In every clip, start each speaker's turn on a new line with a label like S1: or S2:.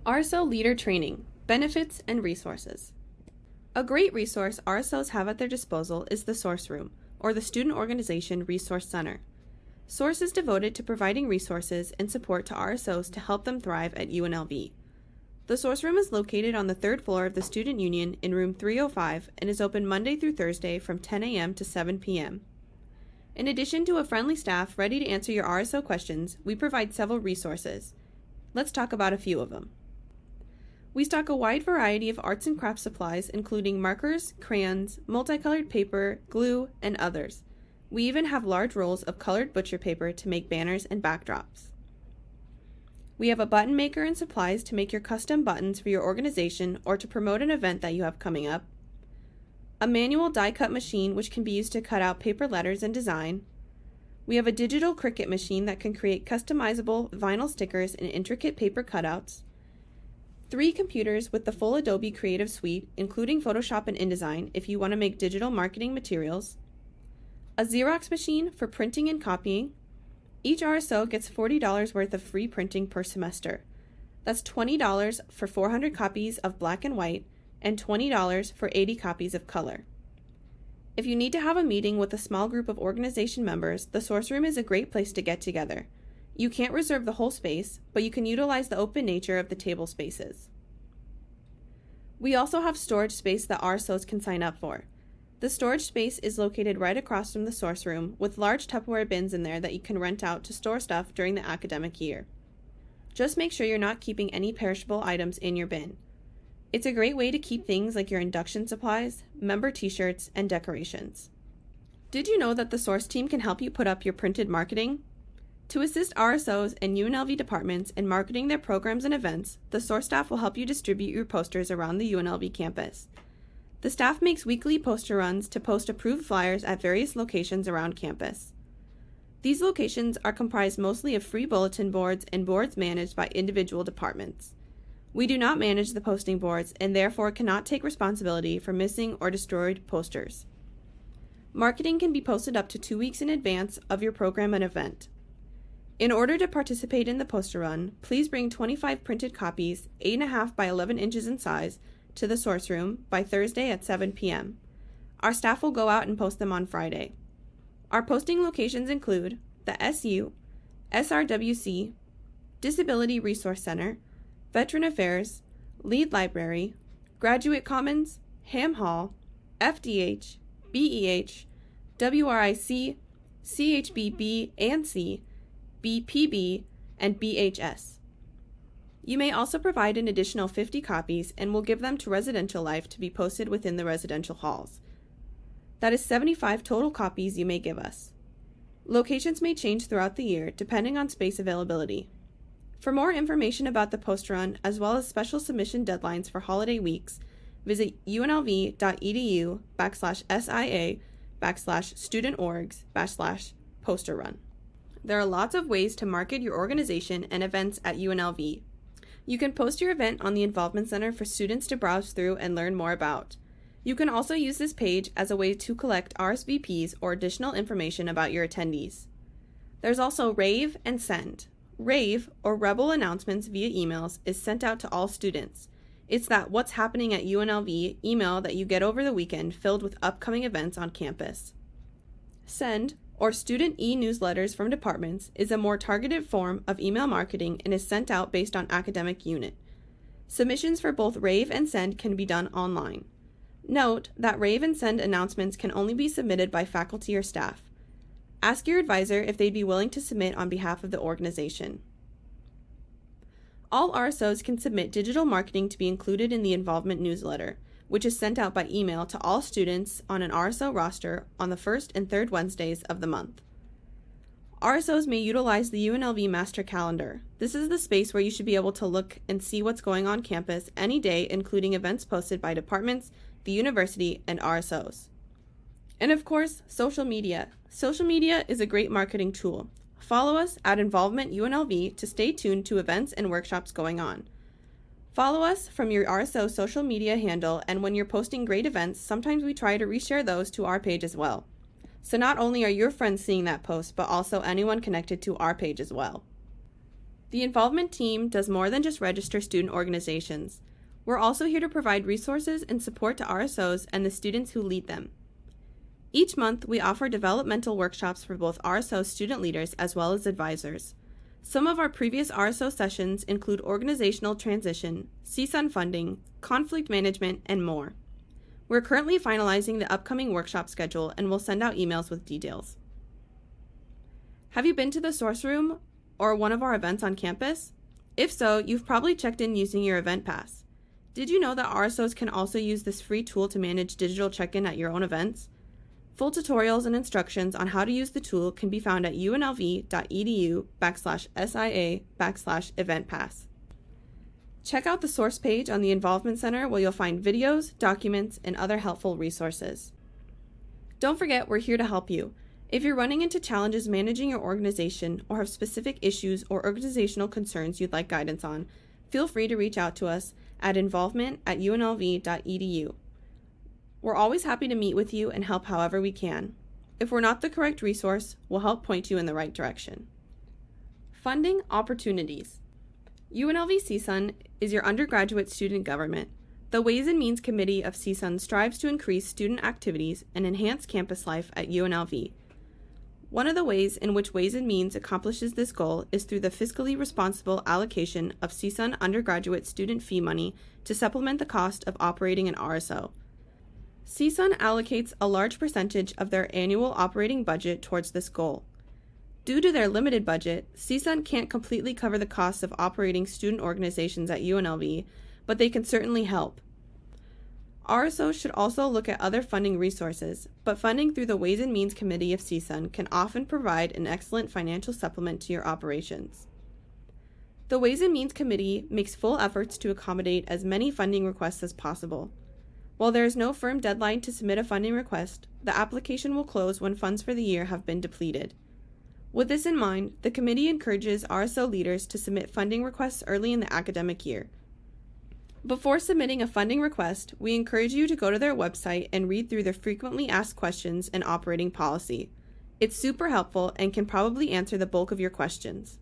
S1: RSO Leader Training, Benefits and Resources. A great resource RSOs have at their disposal is the Source Room, or the Student Organization Resource Center. Source is devoted to providing resources and support to RSOs to help them thrive at UNLV. The Source Room is located on the third floor of the Student Union in room 305 and is open Monday through Thursday from 10 a.m. to 7 p.m. In addition to a friendly staff ready to answer your RSO questions, we provide several resources. Let's talk about a few of them. We stock a wide variety of arts and crafts supplies, including markers, crayons, multicolored paper, glue, and others. We even have large rolls of colored butcher paper to make banners and backdrops. We have a button maker and supplies to make your custom buttons for your organization or to promote an event that you have coming up. A manual die cut machine which can be used to cut out paper letters and design. We have a digital Cricut machine that can create customizable vinyl stickers and intricate paper cutouts. 3 computers with the full Adobe Creative Suite, including Photoshop and InDesign if you want to make digital marketing materials. A Xerox machine for printing and copying. Each RSO gets $40 worth of free printing per semester. That's $20 for 400 copies of black and white and $20 for 80 copies of color. If you need to have a meeting with a small group of organization members, the Source Room is a great place to get together. You can't reserve the whole space, but you can utilize the open nature of the table spaces. We also have storage space that RSOs can sign up for. The storage space is located right across from the Source Room with large Tupperware bins in there that you can rent out to store stuff during the academic year. Just make sure you're not keeping any perishable items in your bin. It's a great way to keep things like your induction supplies, member t-shirts, and decorations. Did you know that the Source team can help you put up your printed marketing? To assist RSOs and UNLV departments in marketing their programs and events, the Source staff will help you distribute your posters around the UNLV campus. The staff makes weekly poster runs to post approved flyers at various locations around campus. These locations are comprised mostly of free bulletin boards and boards managed by individual departments. We do not manage the posting boards and therefore cannot take responsibility for missing or destroyed posters. Marketing can be posted up to 2 weeks in advance of your program and event. In order to participate in the poster run, please bring 25 printed copies, 8.5 by 11 inches in size, to the Source Room by Thursday at 7 p.m. Our staff will go out and post them on Friday. Our posting locations include the SU, SRWC, Disability Resource Center, Veteran Affairs, Lead Library, Graduate Commons, Ham Hall, FDH, BEH, WRIC, CHBB and C, BPB, and BHS. You may also provide an additional 50 copies and we'll give them to Residential Life to be posted within the residential halls. That is 75 total copies you may give us. Locations may change throughout the year depending on space availability. For more information about the post run as well as special submission deadlines for holiday weeks, visit unlv.edu/sia/studentorgs/poster run. There are lots of ways to market your organization and events at UNLV. You can post your event on the Involvement Center for students to browse through and learn more about. You can also use this page as a way to collect RSVPs or additional information about your attendees. There's also Rave and Send. Rave, or Rebel announcements via emails, is sent out to all students. It's that What's Happening at UNLV email that you get over the weekend filled with upcoming events on campus. Send, or student e-newsletters from departments, is a more targeted form of email marketing and is sent out based on academic unit. Submissions for both Rave and Send can be done online. Note that Rave and Send announcements can only be submitted by faculty or staff. Ask your advisor if they'd be willing to submit on behalf of the organization. All RSOs can submit digital marketing to be included in the involvement newsletter, which is sent out by email to all students on an RSO roster on the first and third Wednesdays of the month. RSOs may utilize the UNLV Master Calendar. This is the space where you should be able to look and see what's going on campus any day, including events posted by departments, the university, and RSOs. And of course, social media. Social media is a great marketing tool. Follow us at Involvement UNLV to stay tuned to events and workshops going on. Follow us from your RSO social media handle, and when you're posting great events, sometimes we try to reshare those to our page as well. So not only are your friends seeing that post, but also anyone connected to our page as well. The involvement team does more than just register student organizations. We're also here to provide resources and support to RSOs and the students who lead them. Each month, we offer developmental workshops for both RSO student leaders as well as advisors. Some of our previous RSO sessions include organizational transition, CSUN funding, conflict management, and more. We're currently finalizing the upcoming workshop schedule and will send out emails with details. Have you been to the Source Room or one of our events on campus? If so, you've probably checked in using your event pass. Did you know that RSOs can also use this free tool to manage digital check-in at your own events? Full tutorials and instructions on how to use the tool can be found at unlv.edu/SIA/eventpass. Check out the source page on the Involvement Center where you'll find videos, documents, and other helpful resources. Don't forget, we're here to help you. If you're running into challenges managing your organization or have specific issues or organizational concerns you'd like guidance on, feel free to reach out to us at involvement@unlv.edu. We're always happy to meet with you and help however we can. If we're not the correct resource, we'll help point you in the right direction. Funding opportunities. UNLV CSUN is your undergraduate student government. The Ways and Means Committee of CSUN strives to increase student activities and enhance campus life at UNLV. One of the ways in which Ways and Means accomplishes this goal is through the fiscally responsible allocation of CSUN undergraduate student fee money to supplement the cost of operating an RSO. CSUN allocates a large percentage of their annual operating budget towards this goal. Due to their limited budget, CSUN can't completely cover the costs of operating student organizations at UNLV, but they can certainly help. RSO should also look at other funding resources, but funding through the Ways and Means Committee of CSUN can often provide an excellent financial supplement to your operations. The Ways and Means Committee makes full efforts to accommodate as many funding requests as possible. While there is no firm deadline to submit a funding request, the application will close when funds for the year have been depleted. With this in mind, the committee encourages RSO leaders to submit funding requests early in the academic year. Before submitting a funding request, we encourage you to go to their website and read through their frequently asked questions and operating policy. It's super helpful and can probably answer the bulk of your questions.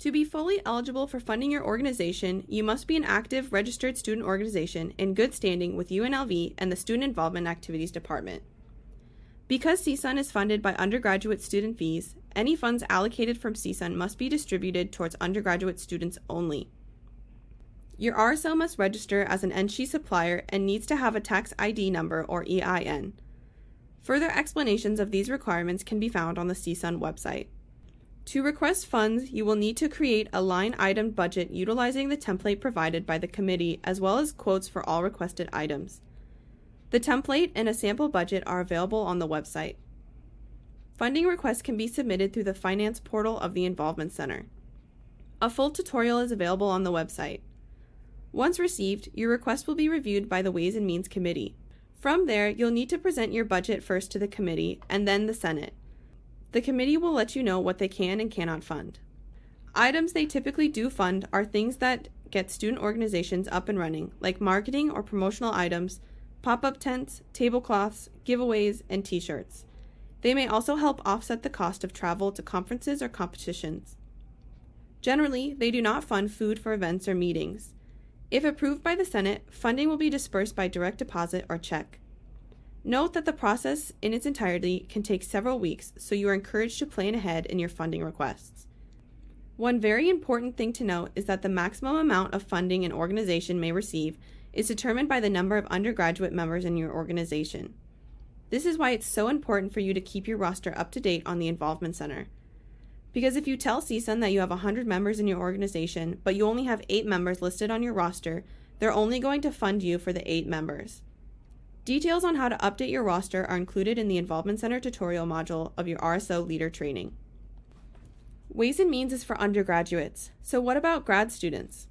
S1: To be fully eligible for funding your organization, you must be an active registered student organization in good standing with UNLV and the Student Involvement Activities Department. Because CSUN is funded by undergraduate student fees, any funds allocated from CSUN must be distributed towards undergraduate students only. Your RSO must register as an NSHE supplier and needs to have a tax ID number or EIN. Further explanations of these requirements can be found on the CSUN website. To request funds, you will need to create a line item budget utilizing the template provided by the committee as well as quotes for all requested items. The template and a sample budget are available on the website. Funding requests can be submitted through the finance portal of the Involvement Center. A full tutorial is available on the website. Once received, your request will be reviewed by the Ways and Means Committee. From there, you'll need to present your budget first to the committee and then the Senate. The committee will let you know what they can and cannot fund. Items they typically do fund are things that get student organizations up and running, like marketing or promotional items, pop-up tents, tablecloths, giveaways, and t-shirts. They may also help offset the cost of travel to conferences or competitions. Generally, they do not fund food for events or meetings. If approved by the Senate, funding will be dispersed by direct deposit or check. Note that the process in its entirety can take several weeks, so you are encouraged to plan ahead in your funding requests. One very important thing to note is that the maximum amount of funding an organization may receive is determined by the number of undergraduate members in your organization. This is why it's so important for you to keep your roster up to date on the Involvement Center. Because if you tell CSUN that you have 100 members in your organization, but you only have 8 members listed on your roster, they're only going to fund you for the 8 members. Details on how to update your roster are included in the Involvement Center tutorial module of your RSO leader training. Ways and Means is for undergraduates, so what about grad students?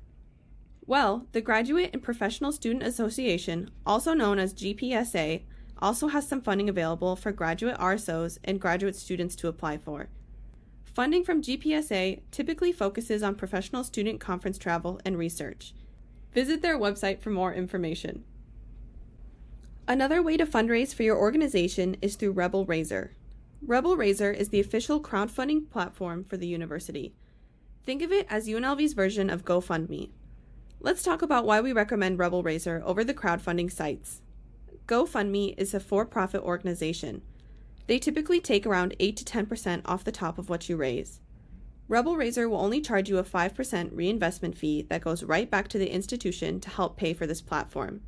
S1: Well, the Graduate and Professional Student Association, also known as GPSA, also has some funding available for graduate RSOs and graduate students to apply for. Funding from GPSA typically focuses on professional student conference travel and research. Visit their website for more information. Another way to fundraise for your organization is through Rebel Raiser. Rebel Raiser is the official crowdfunding platform for the university. Think of it as UNLV's version of GoFundMe. Let's talk about why we recommend Rebel Raiser over the crowdfunding sites. GoFundMe is a for-profit organization. They typically take around 8 to 10% off the top of what you raise. Rebel Raiser will only charge you a 5% reinvestment fee that goes right back to the institution to help pay for this platform.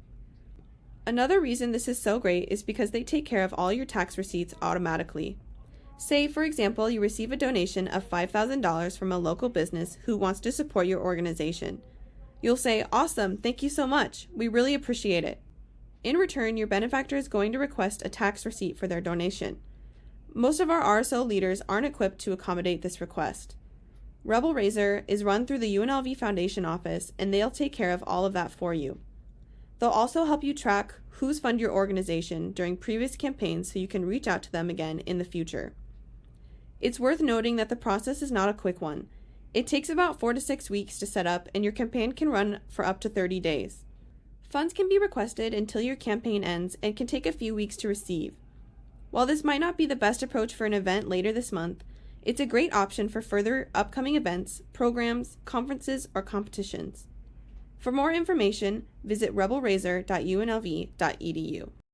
S1: Another reason this is so great is because they take care of all your tax receipts automatically. Say, for example, you receive a donation of $5,000 from a local business who wants to support your organization. You'll say, "Awesome, thank you so much. We really appreciate it." In return, your benefactor is going to request a tax receipt for their donation. Most of our RSO leaders aren't equipped to accommodate this request. Rebel Raiser is run through the UNLV Foundation office, and they'll take care of all of that for you. They'll also help you track who's funded your organization during previous campaigns so you can reach out to them again in the future. It's worth noting that the process is not a quick one. It takes about 4 to 6 weeks to set up, and your campaign can run for up to 30 days. Funds can be requested until your campaign ends and can take a few weeks to receive. While this might not be the best approach for an event later this month, it's a great option for further upcoming events, programs, conferences, or competitions. For more information, visit rebelraiser.unlv.edu.